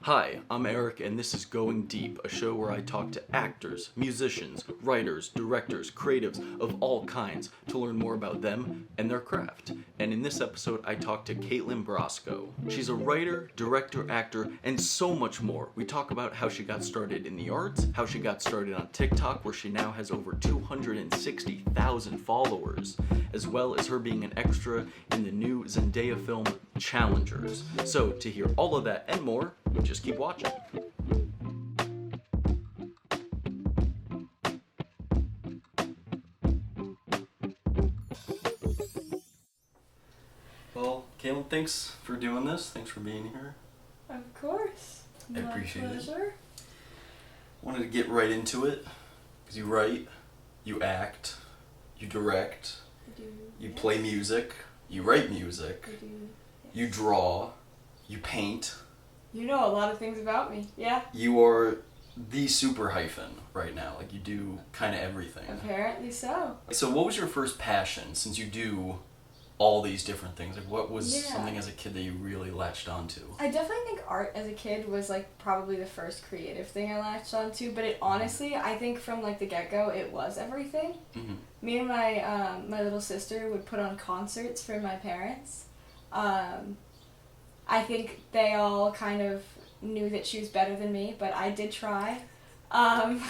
Hi, I'm Eric, and this is Going Deep, a show where I talk to actors, musicians, writers, directors, creatives of all kinds to learn more about them and their craft. And in this episode, I talk to Katelyn Brasco. She's a writer, director, actor, and so much more. We talk about how she got started in the arts, how she got started on TikTok, where she now has over 260,000 followers, as well as her being an extra in the new Zendaya film Challengers. So, to hear all of that and more, just keep watching. Well, Katelyn, thanks for doing this. Thanks for being here. Of course. I appreciate it. Wanted to get right into it, because you write, you act, you direct, you play music, you write music, you draw, you paint. You know a lot of things about me, yeah. You are the super hyphen right now. Like, you do kind of everything. Apparently so. So what was your first passion, since you do all these different things? Like, what was something as a kid that you really latched onto? I definitely think art as a kid was, like, probably the first creative thing I latched onto, but it honestly, I think from, like, the get-go, it was everything. Mm-hmm. Me and my little sister would put on concerts for my parents. I think they all kind of knew that she was better than me, but I did try. And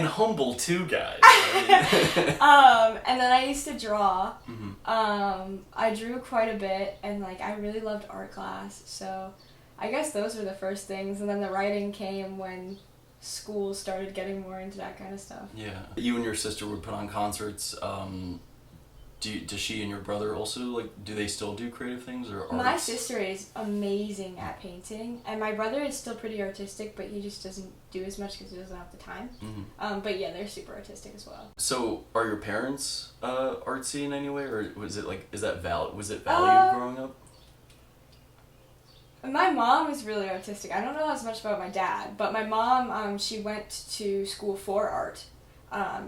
humble too, guys. And then I used to draw. Mm-hmm. I drew quite a bit, and like I really loved art class, so I guess those were the first things, and then the writing came when school started getting more into that kind of stuff. Yeah. You and your sister would put on concerts. Does she and your brother also, like, do they still do creative things or arts? My sister is amazing at painting, and my brother is still pretty artistic, but he just doesn't do as much because he doesn't have the time. Mm-hmm. But yeah, they're super artistic as well. So, are your parents artsy in any way, or was it like, was it valued growing up? My mom is really artistic. I don't know as much about my dad, but my mom, she went to school for art.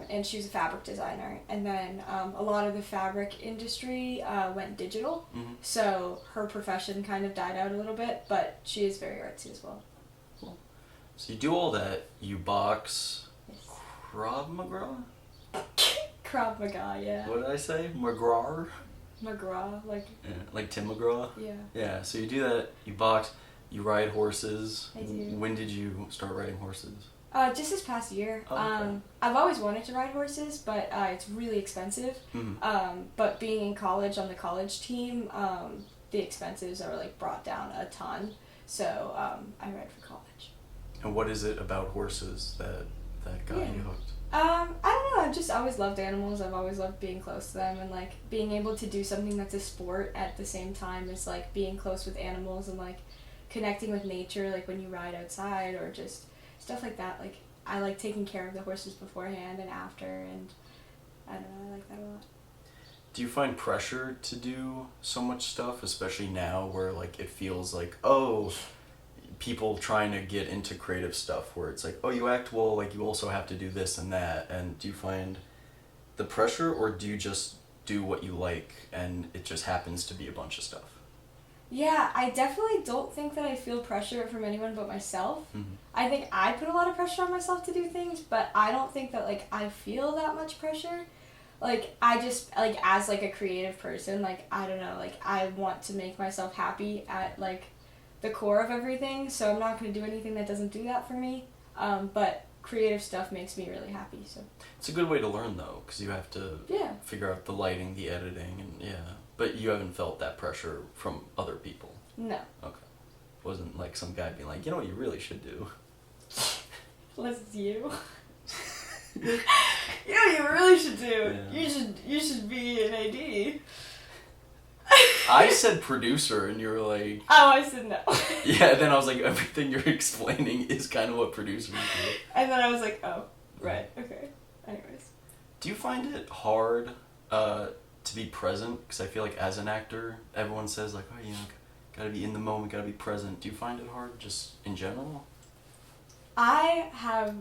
And she was a fabric designer, and then a lot of the fabric industry went digital, so her profession kind of died out a little bit, but she is very artsy as well. Cool. So you do all that, you box, Yes. Krav Maga? Krav Maga, yeah. What did I say? McGraw? McGraw, like... Yeah, like Tim McGraw? Yeah. Yeah, so you do that, you box, you ride horses. I do. When did you start riding horses? Just this past year. Oh, okay. I've always wanted to ride horses, but it's really expensive. Mm-hmm. But being in college on the college team, the expenses are like brought down a ton. So I ride for college. And what is it about horses that got you hooked? I don't know. I've just always loved animals. I've always loved being close to them, and like being able to do something that's a sport at the same time as like being close with animals and like connecting with nature, like when you ride outside or just stuff like that. Like I like taking care of the horses beforehand and after, and I don't know, I like that a lot. Do you find pressure to do so much stuff, especially now where like it feels like, oh, people trying to get into creative stuff where it's like, oh, you act well, like you also have to do this and that, and do you find the pressure, or do you just do what you like and it just happens to be a bunch of stuff? Yeah, I definitely don't think that I feel pressure from anyone but myself. Mm-hmm. I think I put a lot of pressure on myself to do things, but I don't think that, like, I feel that much pressure. Like, I just, like, as, like, a creative person, like, I don't know, like, I want to make myself happy at, like, the core of everything, so I'm not going to do anything that doesn't do that for me. But creative stuff makes me really happy, so. It's a good way to learn, though, because you have to figure out the lighting, the editing, and But you haven't felt that pressure from other people? No. Okay. Wasn't like some guy being like, you know what you really should do? Unless it's you. You know what you really should do? Yeah. You should be an AD. I said producer, and you were like... Oh, I said no. Yeah, then I was like, everything you're explaining is kind of what producers do. And then I was like, oh, right, okay. Anyways. Do you find it hard to be present? Because I feel like as an actor, everyone says like, oh, you know, gotta be in the moment, gotta be present. Do you find it hard just in general? I have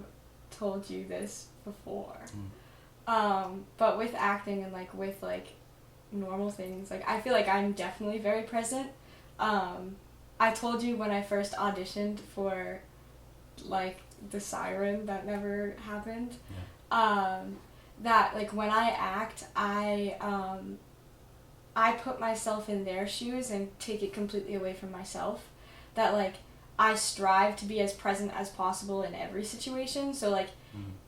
told you this before. But with acting and like with like normal things, like I feel like I'm definitely very present. I told you when I first auditioned for, like, the Siren that never happened. Yeah. That, like, when I act, I put myself in their shoes and take it completely away from myself. That, like, I strive to be as present as possible in every situation. So, like,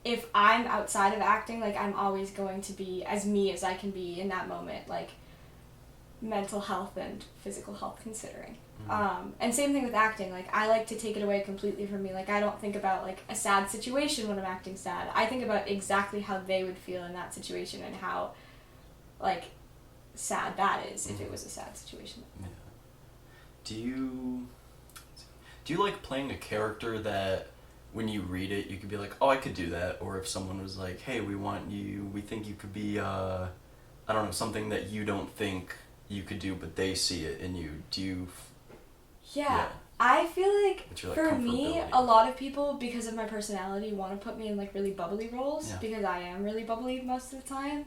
if I'm outside of acting, like, I'm always going to be as me as I can be in that moment, like, mental health and physical health considering. And same thing with acting. Like, I like to take it away completely from me. Like, I don't think about, like, a sad situation when I'm acting sad. I think about exactly how they would feel in that situation and how, like, sad that is if it was a sad situation. Yeah. Do you like playing a character that when you read it you could be like, oh, I could do that? Or if someone was like, hey, we think you could be I don't know, something that you don't think you could do but they see it in you, do you Yeah. I feel like, your, for me, comfortability? a lot of people, because of my personality, want to put me in, like, really bubbly roles, Yeah. because I am really bubbly most of the time,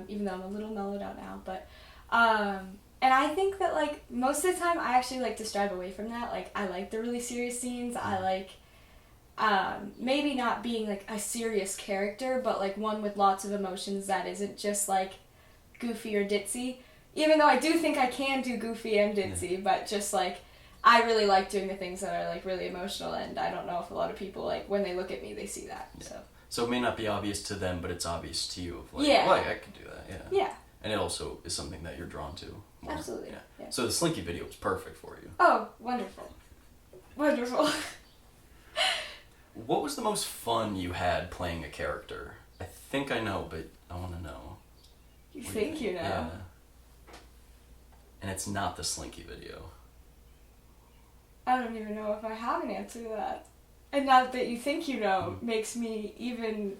even though I'm a little mellowed out now, but, and I think that, like, most of the time I actually like to strive away from that. Like, I like the really serious scenes. I like, maybe not being, like, a serious character, but, like, one with lots of emotions that isn't just, like, goofy or ditzy. Even though I do think I can do goofy and ditzy, but just, like, I really like doing the things that are, like, really emotional, and I don't know if a lot of people, like, when they look at me, they see that, So it may not be obvious to them, but it's obvious to you. Of like, Yeah. well, I could do that, yeah. Yeah. And it also is something that you're drawn to more. Absolutely, yeah. So the Slinky video was perfect for you. Oh, wonderful. Wonderful. What was the most fun you had playing a character? I think I know, but I want to know. You think you know? Yeah. And it's not the Slinky video. I don't even know if I have an answer to that. And now that you think you know makes me even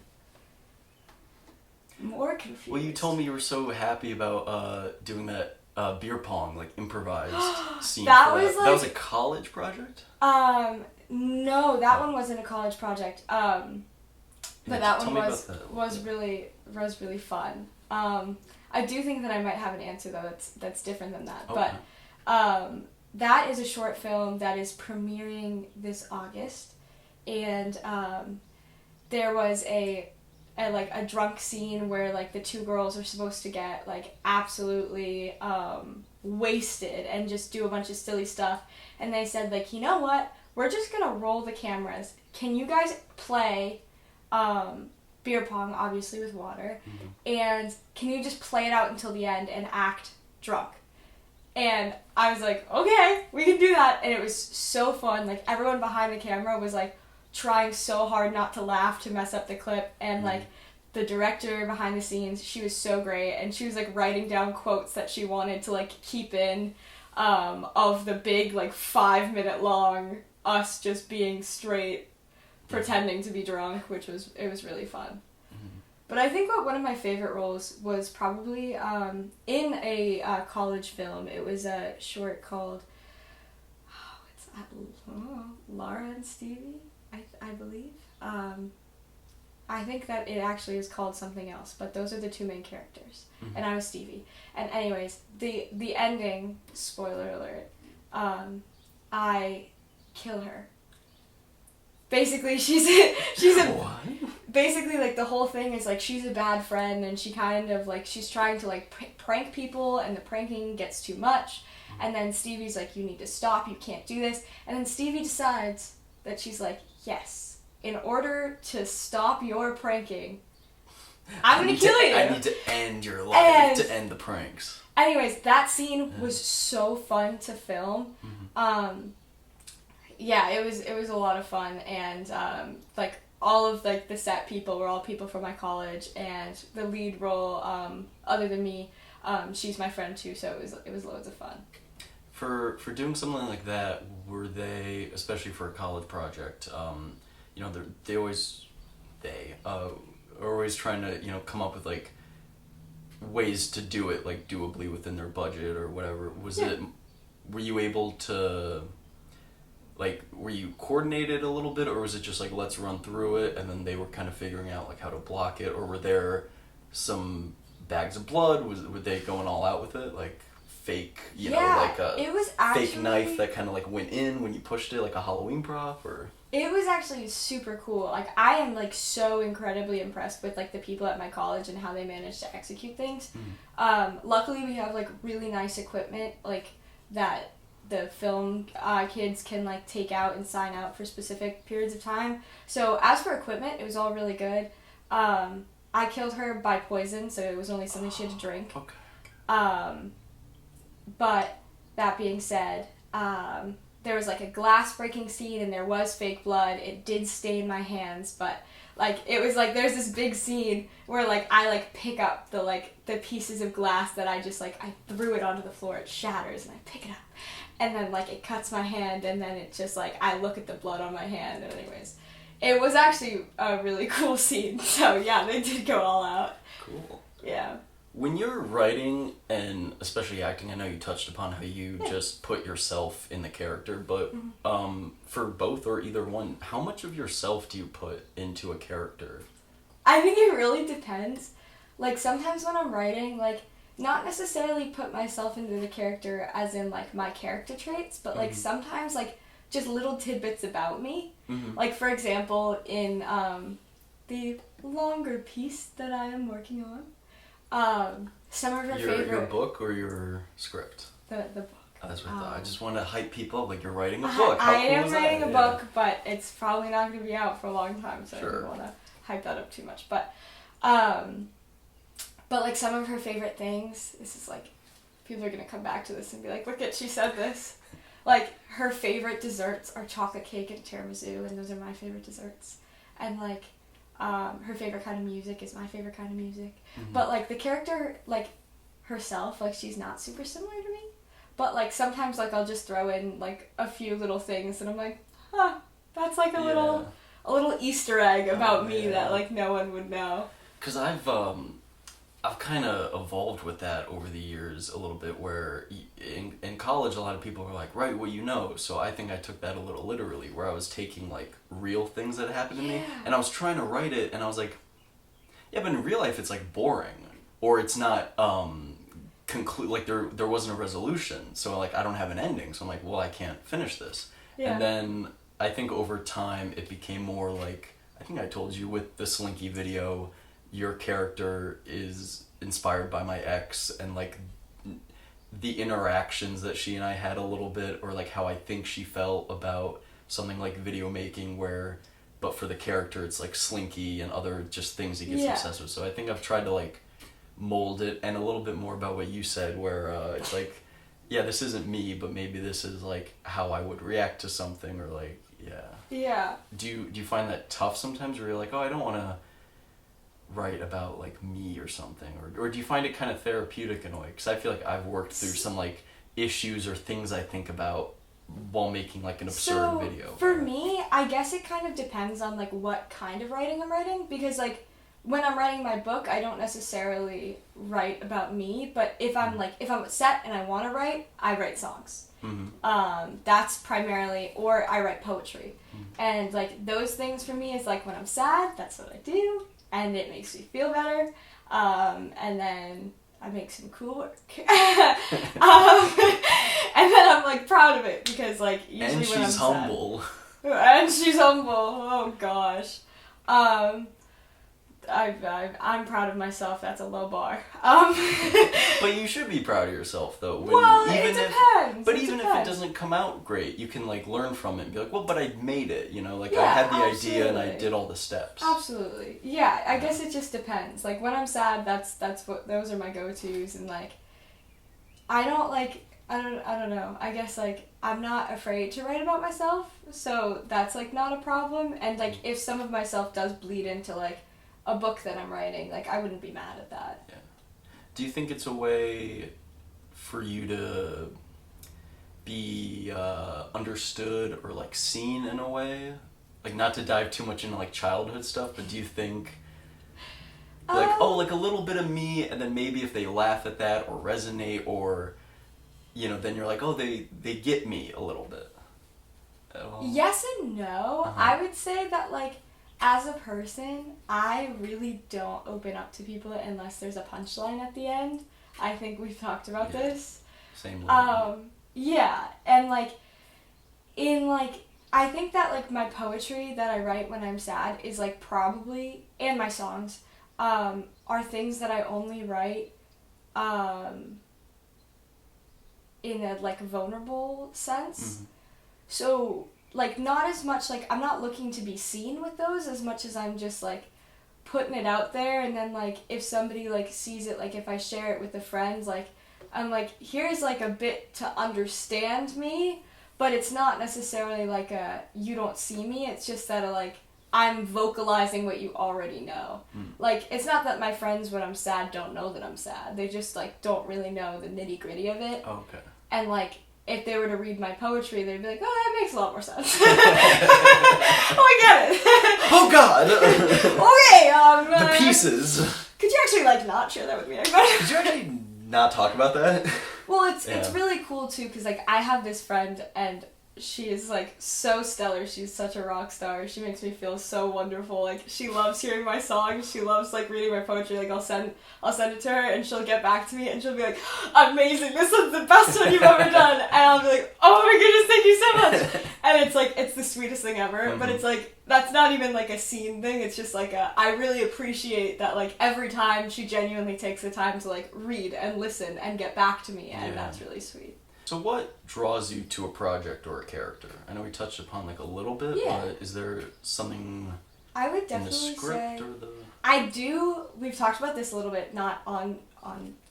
more confused. Well, you told me you were so happy about doing that beer pong, like, improvised scene. That for was, that. like... That was a college project? No, that one wasn't a college project. But that one was really fun. I do think that I might have an answer though that's different than that. Okay. But that is a short film that is premiering this August, and there was a drunk scene where, like, the two girls are supposed to get, like, absolutely wasted and just do a bunch of silly stuff, and they said, like, you know what, we're just gonna roll the cameras. Can you guys play beer pong, obviously with water, and can you just play it out until the end and act drunk? And I was like, okay, we can do that. And it was so fun. Like, everyone behind the camera was, like, trying so hard not to laugh to mess up the clip. And, like, the director behind the scenes, she was so great. And she was, like, writing down quotes that she wanted to, like, keep in of the big, like, 5-minute long us just being straight pretending to be drunk, it was really fun. But I think one of my favorite roles was probably in a college film. It was a short called, Laura and Stevie, I believe. I think that it actually is called something else, but those are the two main characters, and I was Stevie. And anyways, the ending, spoiler alert, I kill her. Basically, she's a What? Basically, like, the whole thing is, like, she's a bad friend, and she kind of, like, she's trying to, like, prank people, and the pranking gets too much, and then Stevie's like, you need to stop, you can't do this, and then Stevie decides that she's like, yes, in order to stop your pranking, I'm gonna kill you! I need to end your life, to end the pranks. Anyways, that scene was so fun to film. Yeah, it was a lot of fun, and like, all of, like, the set people were all people from my college, and the lead role, other than me, she's my friend too, so it was loads of fun. For doing something like that, were they, especially for a college project, you know, they are always trying to, you know, come up with, like, ways to do it, like, doably within their budget or whatever. Were you able to, like, were you coordinated a little bit, or was it just like, let's run through it, and then they were kind of figuring out, like, how to block it, or were there some bags of blood? Were they going all out with it, like fake, it was actually, fake knife that kind of like went in when you pushed it, like a Halloween prop, or? It was actually super cool. Like, I am like so incredibly impressed with like the people at my college and how they managed to execute things. Luckily we have like really nice equipment like that the film kids can like take out and sign out for specific periods of time. So as for equipment, it was all really good. I killed her by poison, so it was only something she had to drink. Okay. But that being said, there was like a glass breaking scene and there was fake blood. It did stain my hands, but like it was like there's this big scene where like I like pick up the pieces of glass that I just like I threw it onto the floor, it shatters and I pick it up. And then like it cuts my hand and then it just like I look at the blood on my hand, and anyways. It was actually a really cool scene. So yeah, they did go all out. Cool. Yeah. When you're writing, and especially acting, I know you touched upon how you just put yourself in the character, but for both or either one, how much of yourself do you put into a character? I think it really depends. Like, sometimes when I'm writing, like, not necessarily put myself into the character as in, like, my character traits, but, like, sometimes, like, just little tidbits about me. Like, for example, in the longer piece that I am working on, some of her favorite... Your book or your script? The book. Oh, that's what I thought. I just want to hype people up, like you're writing a book. How I cool am is writing that? a book, but it's probably not going to be out for a long time, so I don't want to hype that up too much. But like some of her favorite things, this is like, people are going to come back to this and be like, look at, she said this. Like, her favorite desserts are chocolate cake and tiramisu, and those are my favorite desserts. And, like, her favorite kind of music is my favorite kind of music. But, like, the character, like, herself, like, she's not super similar to me. But, like, sometimes, like, I'll just throw in, like, a few little things, and I'm like, that's, like, a little Easter egg about me that, like, no one would know. Because I've kind of evolved with that over the years a little bit, where in college a lot of people were like, write what you know, so I think I took that a little literally, where I was taking like real things that happened to me and I was trying to write it, and I was like, yeah, but in real life it's like boring, or it's not like there wasn't a resolution, so like I don't have an ending, so I'm like, well, I can't finish this. And then I think over time it became more like, I think I told you with the Slinky video, your character is inspired by my ex, and like the interactions that she and I had a little bit, or like how I think she felt about something like video making, but for the character it's like Slinky and other just things he gets obsessed with. So I think I've tried to like mold it, and a little bit more about what you said, where it's like, yeah, this isn't me, but maybe this is like how I would react to something, or like, do you find that tough sometimes, where you're like, oh, I don't want to write about like me or something, or do you find it kind of therapeutic in a way? Because I feel like I've worked through some like issues or things I think about while making like an absurd video. For me, I guess it kind of depends on like what kind of writing I'm writing, because like when I'm writing my book, I don't necessarily write about me, but if I'm set and I want to write, I write songs. That's primarily, or I write poetry. And like those things for me is like when I'm sad, that's what I do. And it makes me feel better, and then I make some cool work, and then I'm like proud of it, because like usually when I'm humble. Sad, and she's humble. Oh gosh, I'm proud of myself. That's a low bar. But you should be proud of yourself, though. It depends. But even if it doesn't come out great, you can like learn from it and be like, well, but I made it. You know, like I had the idea and I did all the steps. Absolutely. Yeah, I guess it just depends. Like when I'm sad, those are my go-tos, and like I don't know. I guess like I'm not afraid to write about myself, so that's like not a problem. And like if some of myself does bleed into like a book that I'm writing, like I wouldn't be mad at that. Yeah. Do you think it's a way for you to be understood or like seen in a way? Like, not to dive too much into like childhood stuff, but do you think like like a little bit of me, and then maybe if they laugh at that or resonate, or you know, then you're like, oh, they get me a little bit? Yes and no. I would say that like as a person, I really don't open up to people unless there's a punchline at the end. I think we've talked about this. Same way. Yeah, and like in like I think that like my poetry that I write when I'm sad is like probably, and my songs are things that I only write in a like vulnerable sense. Mm-hmm. So like not as much like I'm not looking to be seen with those as much as I'm just like putting it out there, and then like if somebody like sees it, like if I share it with a friend, like I'm like, here's like a bit to understand me, but it's not necessarily like a you don't see me, it's just that like I'm vocalizing what you already know. Like it's not that my friends when I'm sad don't know that I'm sad, they just like don't really know the nitty gritty of it. Okay. And like if they were to read my poetry, they'd be like, oh, that makes a lot more sense. Oh, I get it. Oh God. Okay, the pieces. Could you actually like not share that with me, everybody? Could you actually not talk about that? Well, it's really cool too, because like I have this friend and she is like so stellar. She's such a rock star. She makes me feel so wonderful. Like she loves hearing my songs. She loves like reading my poetry. Like I'll send it to her and she'll get back to me and she'll be like, amazing, this is the best one you've ever done. And I'll be like, oh my goodness, thank you so much. And it's like it's the sweetest thing ever. Mm-hmm. But it's like that's not even like a scene thing. It's just like I really appreciate that like every time she genuinely takes the time to like read and listen and get back to me, and that's really sweet. So what draws you to a project or a character? I know we touched upon like a little bit, but is there something I would definitely in the script or the... I do, we've talked about this a little bit, not on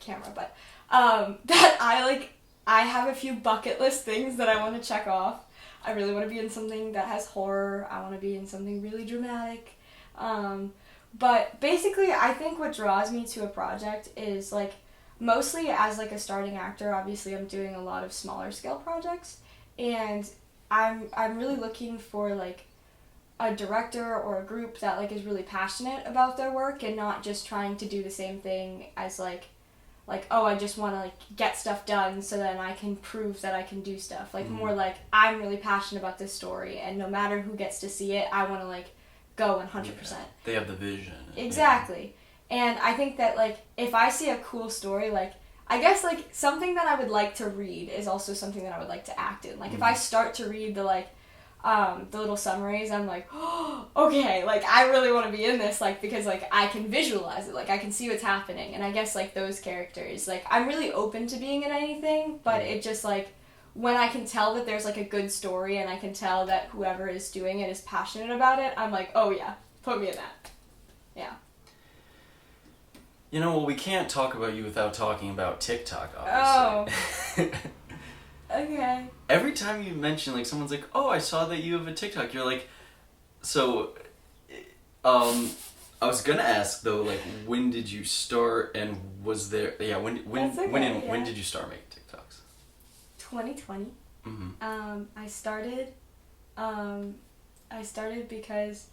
camera, but that I have a few bucket list things that I want to check off. I really want to be in something that has horror. I want to be in something really dramatic. But basically, I think what draws me to a project is like mostly as like a starting actor. Obviously I'm doing a lot of smaller scale projects, and I'm really looking for like a director or a group that like is really passionate about their work and not just trying to do the same thing as like oh, I just want to like get stuff done so then I can prove that I can do stuff. Like more like I'm really passionate about this story, and no matter who gets to see it, I want to like go 100%. Yeah, they have the vision. Exactly. Yeah. And I think that, like, if I see a cool story, like, I guess, like, something that I would like to read is also something that I would like to act in. Like, if I start to read the, like, the little summaries, I'm like, oh, okay, like, I really want to be in this, like, because, like, I can visualize it. Like, I can see what's happening. And I guess, like, those characters, like, I'm really open to being in anything, but it just, like, when I can tell that there's, like, a good story and I can tell that whoever is doing it is passionate about it, I'm like, oh, yeah, put me in that. Yeah. You know, well, we can't talk about you without talking about TikTok, obviously. Oh. Okay. Every time you mention, like, someone's like, oh, I saw that you have a TikTok, you're like, so, I was gonna ask, though, like, when did you start, and was there, when did you start making TikToks? 2020. Mm-hmm. I started because,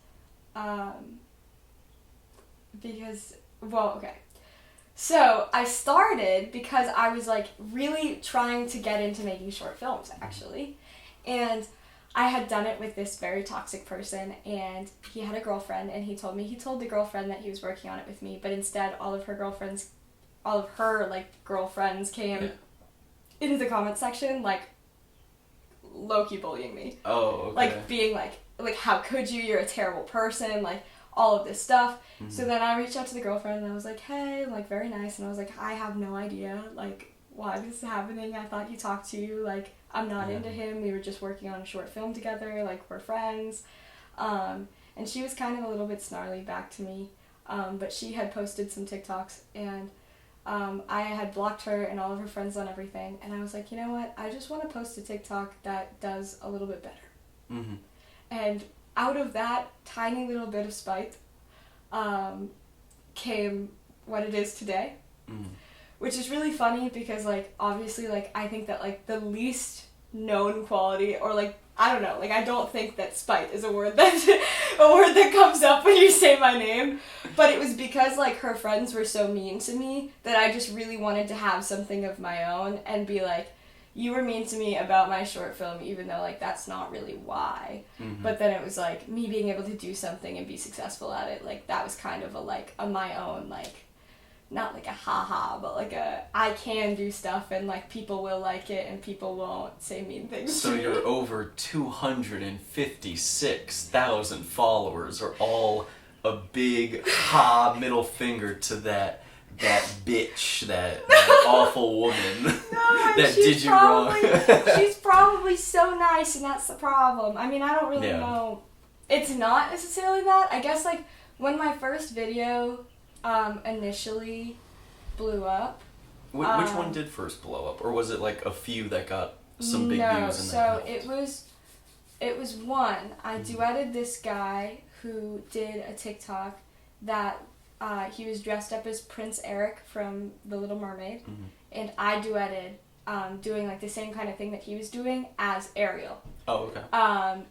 well, okay. So, I started because I was, like, really trying to get into making short films, actually. And I had done it with this very toxic person, and he had a girlfriend, and he told the girlfriend that he was working on it with me, but instead all of her, girlfriends came into the comment section, like, low-key bullying me. Oh, okay. Like, being like, how could you? You're a terrible person, like, all of this stuff. Mm-hmm. So then I reached out to the girlfriend and I was like, hey, like, very nice. And I was like, I have no idea, like, why this is happening. I thought he talked to you. Like, I'm not into him. We were just working on a short film together. Like, we're friends. And she was kind of a little bit snarly back to me. But she had posted some TikToks, and I had blocked her and all of her friends on everything. And I was like, you know what? I just want to post a TikTok that does a little bit better. Mm-hmm. And out of that tiny little bit of spite came what it is today, which is really funny because, like, obviously, like, I think that, like, the least known quality, or, like, I don't know, like, I don't think that spite is a word that comes up when you say my name, but it was because, like, her friends were so mean to me that I just really wanted to have something of my own and be like, you were mean to me about my short film, even though, like, that's not really why. Mm-hmm. But then it was, like, me being able to do something and be successful at it. Like, that was kind of a my own, like, not like a haha, but like a I can do stuff and like people will like it and people won't say mean things So to me. your over 256,000 followers are all a big middle finger to that bitch, that awful woman that did you wrong. She's probably so nice, and that's the problem. I mean, I don't really know. It's not necessarily that. I guess like when my first video initially blew up. Which one did first blow up, or was it like a few that got some big views? No, so it was one. I duetted this guy who did a TikTok that he was dressed up as Prince Eric from The Little Mermaid, and I duetted doing like the same kind of thing that he was doing as Ariel. Oh, okay.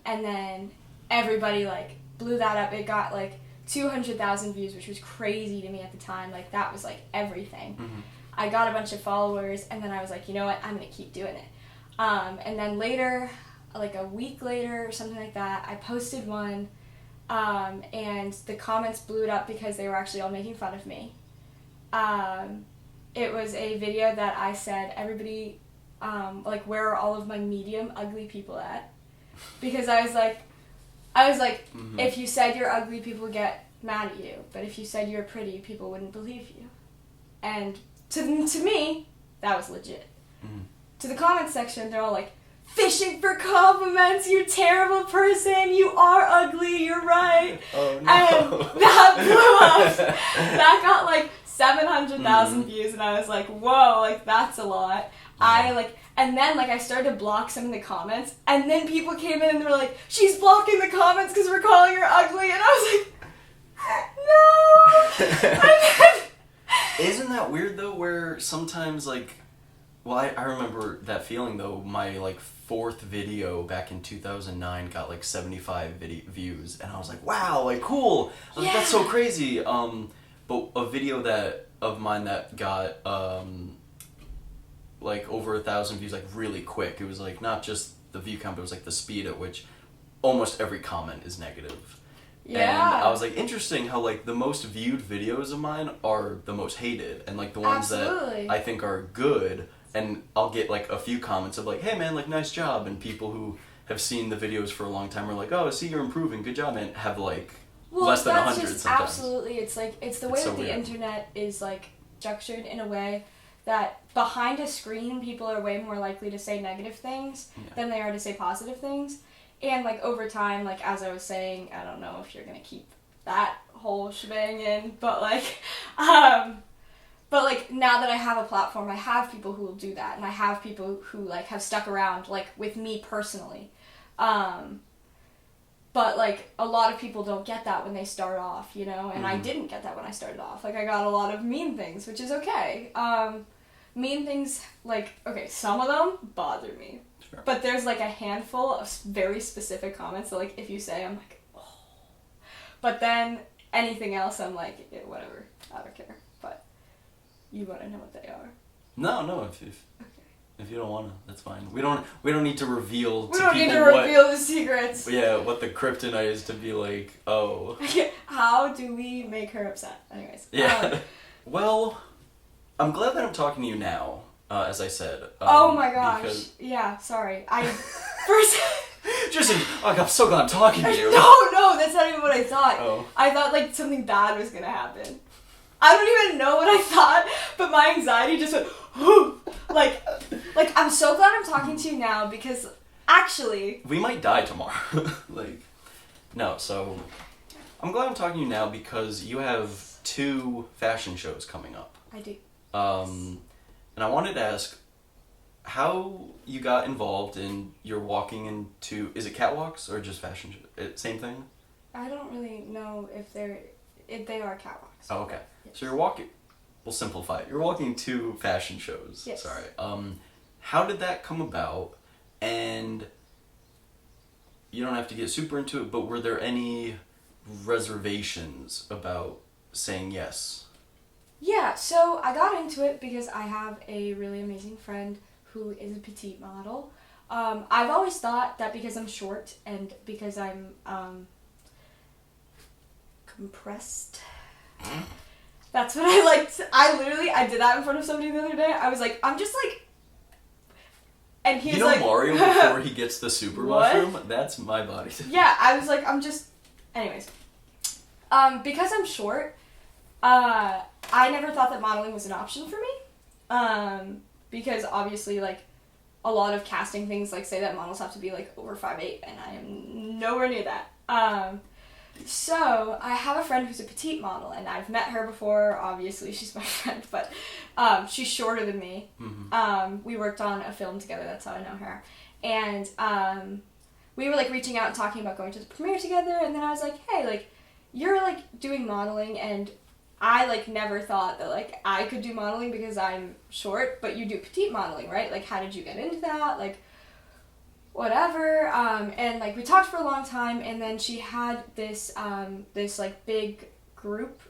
And then everybody like blew that up. It got like 200,000 views, which was crazy to me at the time. Like that was like everything. I got a bunch of followers, and then I was like, you know what, I'm gonna keep doing it. And then later, like a week later or something like that, I posted one, and the comments blew it up because they were actually all making fun of me. It was a video that I said, everybody, like, where are all of my medium ugly people at? Because I was like, if you said you're ugly, people would get mad at you. But if you said you're pretty, people wouldn't believe you. And to me, that was legit. To the comments section, they're all like, fishing for compliments, you terrible person, you are ugly, you're right. Oh, no. And that blew up. That got like 700,000 views, and I was like, whoa, like that's a lot. And then like I started to block some of the comments, and then people came in and they were like, she's blocking the comments because we're calling her ugly, and I was like, no. Isn't that weird though, where sometimes like, well, I remember that feeling though. My like fourth video back in 2009 got like 75 views, and I was like, wow, like cool. I was like, that's so crazy. But a video of mine that got like over 1,000 views like really quick. It was like not just the view count, but it was like the speed at which almost every comment is negative. Yeah. And I was like, interesting how like the most viewed videos of mine are the most hated, and like the ones that I think are good, and I'll get like a few comments of like, hey man, like nice job, and people who have seen the videos for a long time are like, oh, I see you're improving, good job, and have like less than 100 just sometimes. Absolutely, it's like it's the way so that the internet is like structured in a way that behind a screen people are way more likely to say negative things than they are to say positive things. And like over time, like as I was saying, I don't know if you're gonna keep that whole shebang in, but like now that I have a platform, I have people who will do that, and I have people who like have stuck around like with me personally. But like a lot of people don't get that when they start off, you know, and I didn't get that when I started off. Like I got a lot of mean things, which is okay. Mean things, like, okay, some of them bother me. Sure. But there's like a handful of very specific comments that like if you say, I'm like, oh. But then anything else, I'm like, yeah, whatever, I don't care. But you want to know what they are? No, if you don't want to, that's fine. We don't need to reveal we don't need to reveal the secrets. Yeah, what the kryptonite is to be like, oh. How do we make her upset? Anyways. Yeah. Well, I'm glad that I'm talking to you now, as I said. Oh my gosh. Yeah, sorry. First... I'm so glad I'm talking to you. No, that's not even what I thought. Oh. I thought like something bad was gonna happen. I don't even know what I thought, but my anxiety just went, like I'm so glad I'm talking to you now because actually... We might die tomorrow. So I'm glad I'm talking to you now because you have 2 fashion shows coming up. I do. And I wanted to ask how you got involved in your walking into, is it catwalks or just fashion shows? Same thing? I don't really know if they are catwalks. Oh, okay. Yes. So you're walking, we'll simplify it. You're walking to fashion shows. Yes. Sorry. How did that come about? And you don't have to get super into it, but were there any reservations about saying yes? Yeah, so I got into it because I have a really amazing friend who is a petite model. I've always thought that because I'm short and because I'm compressed, That's what I liked. I did that in front of somebody the other day. I was like, I'm just like, and he's like, Mario before he gets the super mushroom? That's my body. Yeah, I was like, anyways. Because I'm short, I never thought that modeling was an option for me. Because obviously, like, a lot of casting things, like, say that models have to be, like, over 5'8", and I am nowhere near that. So, I have a friend who's a petite model, and I've met her before. Obviously, she's my friend, but she's shorter than me. Mm-hmm. We worked on a film together, that's how I know her. And we were, like, reaching out and talking about going to the premiere together, and then I was like, hey, like, you're, like, doing modeling, and I, like, never thought that, like, I could do modeling because I'm short, but you do petite modeling, right? Like, how did you get into that? Like, whatever. And, like, we talked for a long time, and then she had this, like, big group,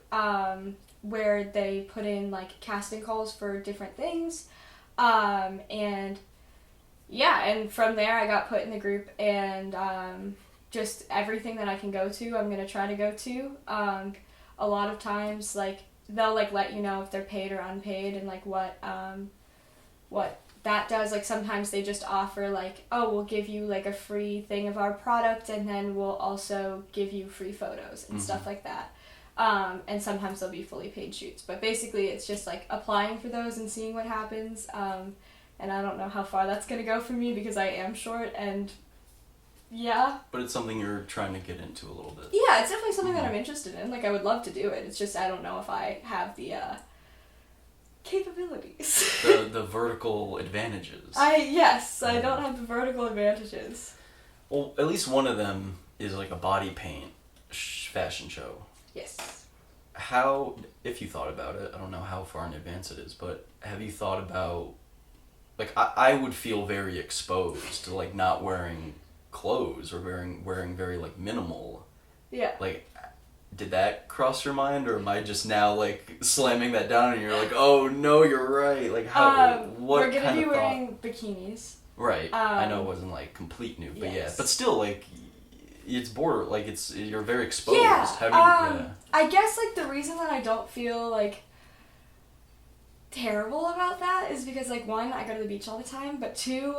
where they put in, like, casting calls for different things. And, yeah, and from there I got put in the group, and, just everything that I can go to, I'm gonna try to go to. A lot of times, like, they'll, like, let you know if they're paid or unpaid, and, like, what that does. Like, sometimes they just offer, like, oh, we'll give you, like, a free thing of our product, and then we'll also give you free photos and stuff like that. And sometimes they'll be fully paid shoots. But basically, it's just, like, applying for those and seeing what happens. And I don't know how far that's gonna go for me because I am short, and yeah. But it's something you're trying to get into a little bit. Yeah, it's definitely something that I'm interested in. Like, I would love to do it. It's just I don't know if I have the capabilities. The vertical advantages. I don't have the vertical advantages. Well, at least one of them is like a body paint fashion show. Yes. How, if you thought about it, I don't know how far in advance it is, but have you thought about, like, I would feel very exposed to, like, not wearing clothes or wearing very, like, minimal. Yeah. Like, did that cross your mind, or am I just now, like, slamming that down and you're like, oh no, you're right? Like, how? What we're gonna kind be of wearing bikinis. Right. I know it wasn't like complete nude, but yeah, but still, like, it's border, like, you're very exposed. Yeah. How do you? I guess, like, the reason that I don't feel like terrible about that is because, like, one, I go to the beach all the time, but two,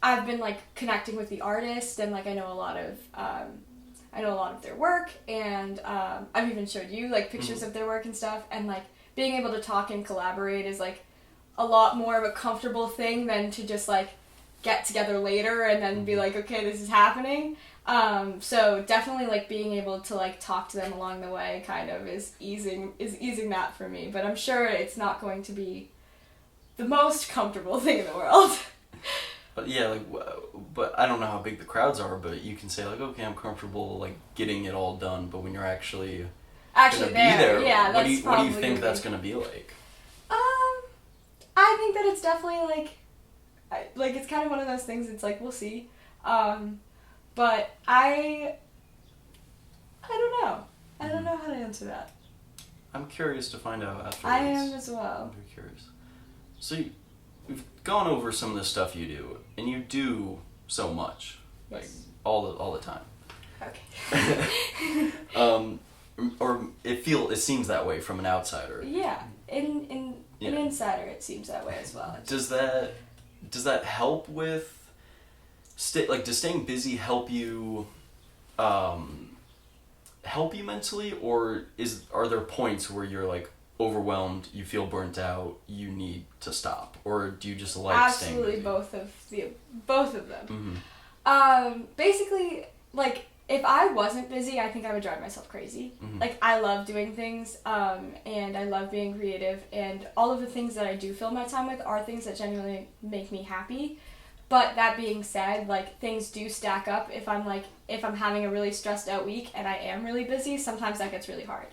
I've been, like, connecting with the artist, and, like, I know a lot of their work, and I've even showed you, like, pictures of their work and stuff, and, like, being able to talk and collaborate is, like, a lot more of a comfortable thing than to just, like, get together later and then be like, okay, this is happening. So definitely, like, being able to, like, talk to them along the way kind of is easing that for me, but I'm sure it's not going to be the most comfortable thing in the world. But yeah, like, but I don't know how big the crowds are, but you can say, like, okay, I'm comfortable, like, getting it all done, but when you're actually gonna be there, yeah, what do you think that's gonna be like? I think that it's definitely, like, it's kind of one of those things, it's like, we'll see. But I don't know. I don't know how to answer that. I'm curious to find out afterwards. I am as well. I'm very curious. So we've gone over some of the stuff you do, and you do so much, like, all the time. Okay. Or it seems that way from an outsider. Yeah, an insider, it seems that way as well. Does that help with does staying busy help you mentally, or are there points where you're, like, overwhelmed, you feel burnt out, you need to stop, or do you just like staying busy? Absolutely, both of them. Mm-hmm. Basically, like, if I wasn't busy, I think I would drive myself crazy. Mm-hmm. Like, I love doing things, and I love being creative, and all of the things that I do fill my time with are things that genuinely make me happy. But that being said, like, things do stack up. If I'm having a really stressed out week and I am really busy, sometimes that gets really hard.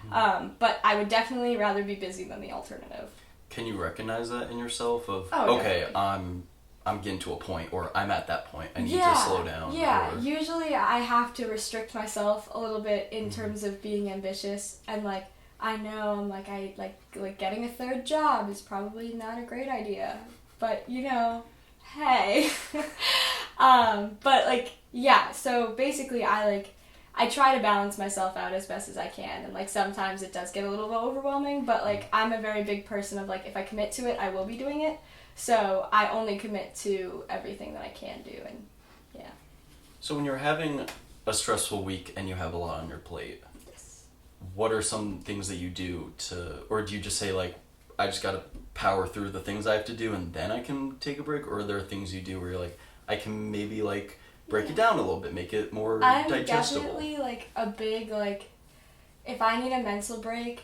Mm-hmm. But I would definitely rather be busy than the alternative. Can you recognize that in yourself of, okay, definitely. I'm getting to a point, or I'm at that point, I need to slow down? Yeah, usually I have to restrict myself a little bit in terms of being ambitious, and, like, I know I'm like getting a third job is probably not a great idea, but, you know, hey. But, like, yeah, so basically I I try to balance myself out as best as I can, and like sometimes it does get a little bit overwhelming, but like I'm a very big person of like if I commit to it, I will be doing it. So I only commit to everything that I can do, and yeah. So when you're having a stressful week and you have a lot on your plate, Yes. what are some things that you do or do you just say like, I just gotta power through the things I have to do and then I can take a break? Or are there things you do where you're like, I can maybe like break it down a little bit, make it more I'm digestible? definitely like a big like, if I need a mental break,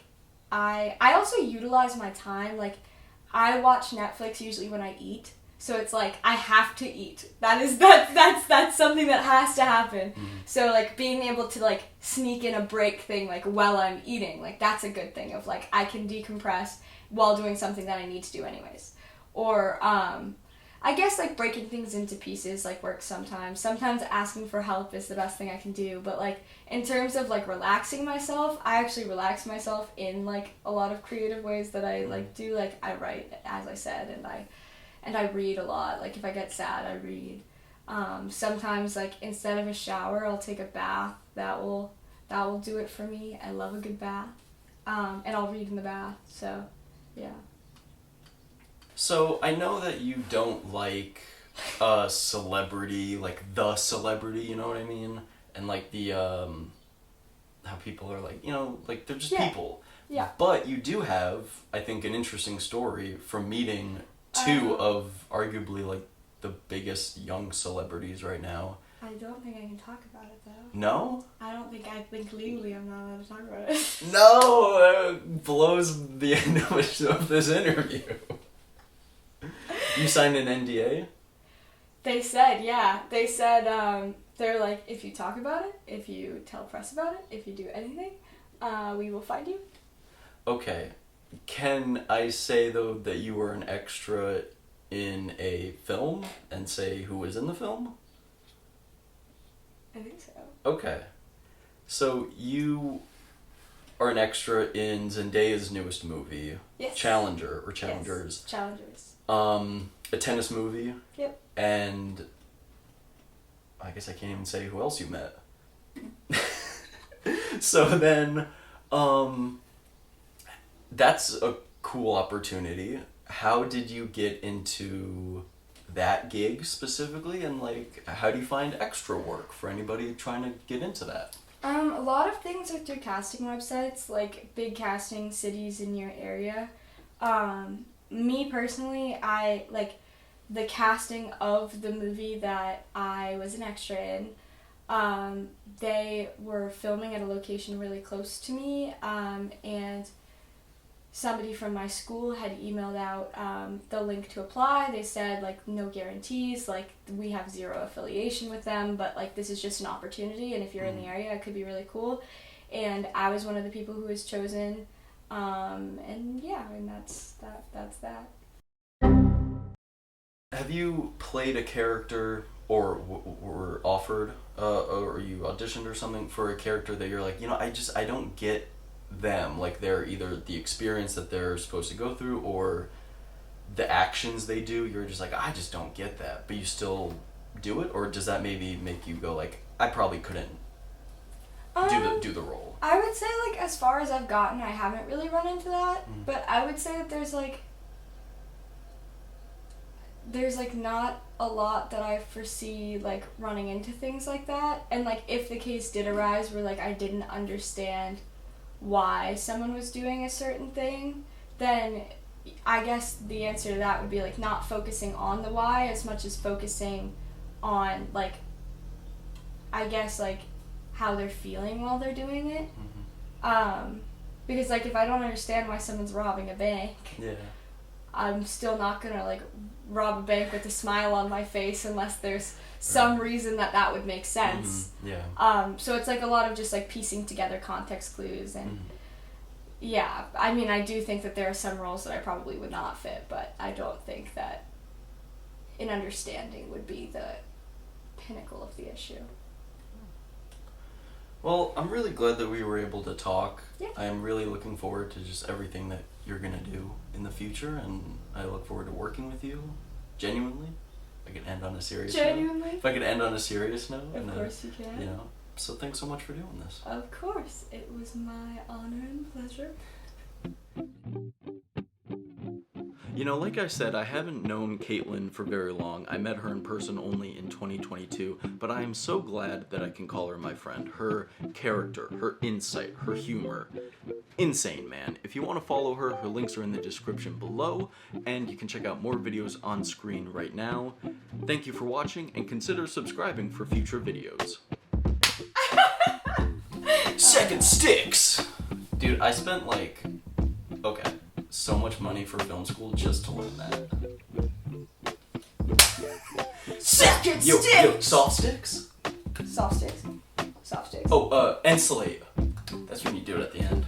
I also utilize my time. Like, I watch Netflix usually when I eat, so it's like I have to eat. That's something that has to happen. Mm-hmm. So like being able to like sneak in a break thing like while I'm eating, like that's a good thing of like I can decompress while doing something that I need to do anyways. Or I guess like breaking things into pieces like works sometimes. Sometimes asking for help is the best thing I can do, but like in terms of like relaxing myself, I actually relax myself in like a lot of creative ways that I like do. Like I write, as I said, and I read a lot. Like if I get sad, I read. Sometimes like instead of a shower, I'll take a bath. That will do it for me. I love a good bath. And I'll read in the bath. So, yeah. So I know that you don't like a celebrity, like the celebrity, you know what I mean? And like the, how people are like, you know, like they're just people. Yeah. But you do have, I think, an interesting story from meeting two of arguably like the biggest young celebrities right now. I don't think I can talk about it though. No? I think legally I'm not allowed to talk about it. No! It blows the end of this interview. You signed an NDA? They said, yeah. They said, they're like, if you talk about it, if you tell press about it, if you do anything, we will find you. Okay. Can I say, though, that you were an extra in a film and say who was in the film? I think so. Okay. So you are an extra in Zendaya's newest movie, Yes. Challenger, or Challengers. Yes. Challengers. A tennis movie. Yep. And I guess I can't even say who else you met. So then, that's a cool opportunity. How did you get into that gig specifically, and like how do you find extra work for anybody trying to get into that? A lot of things are through casting websites, like big casting cities in your area. Me personally, I like the casting of the movie that I was an extra in. They were filming at a location really close to me, and somebody from my school had emailed out the link to apply. They said, like, no guarantees, like, we have zero affiliation with them, but, like, this is just an opportunity, and if you're in the area, it could be really cool. And I was one of the people who was chosen, and yeah, I mean, that's that. Have you played a character or were offered, or you auditioned or something for a character that you're like, you know, I don't get them, like they're either the experience that they're supposed to go through or the actions they do, you're just like, I just don't get that, but you still do it? Or does that maybe make you go like, I probably couldn't do the role? I would say, like, as far as I've gotten, I haven't really run into that, but I would say that there's not a lot that I foresee, like, running into things like that. And, like, if the case did arise where, like, I didn't understand why someone was doing a certain thing, then I guess the answer to that would be, like, not focusing on the why as much as focusing on, like, I guess, like, how they're feeling while they're doing it. Because, like, if I don't understand why someone's robbing a bank, Yeah. I'm still not gonna, like, rob a bank with a smile on my face unless there's some reason that would make sense. Yeah. So it's, like, a lot of just, like, piecing together context clues, and yeah, I mean, I do think that there are some roles that I probably would not fit, but I don't think that an understanding would be the pinnacle of the issue. Well, I'm really glad that we were able to talk. Yeah. I'm really looking forward to just everything that you're going to do in the future, and I look forward to working with you, genuinely. If I could end on a serious note. Genuinely? If I could end on a serious note. Of course you can. You know, So thanks so much for doing this. Of course. It was my honor and pleasure. You know, like I said, I haven't known Katelyn for very long. I met her in person only in 2022, but I am so glad that I can call her my friend. Her character, her insight, her humor. Insane, man. If you want to follow her, her links are in the description below, and you can check out more videos on screen right now. Thank you for watching, and consider subscribing for future videos. Second sticks! Dude, I spent so much money for film school just to learn that. Second Yo, sticks! soft sticks? Soft sticks. Soft sticks. Oh, ensilate. That's when you do it at the end.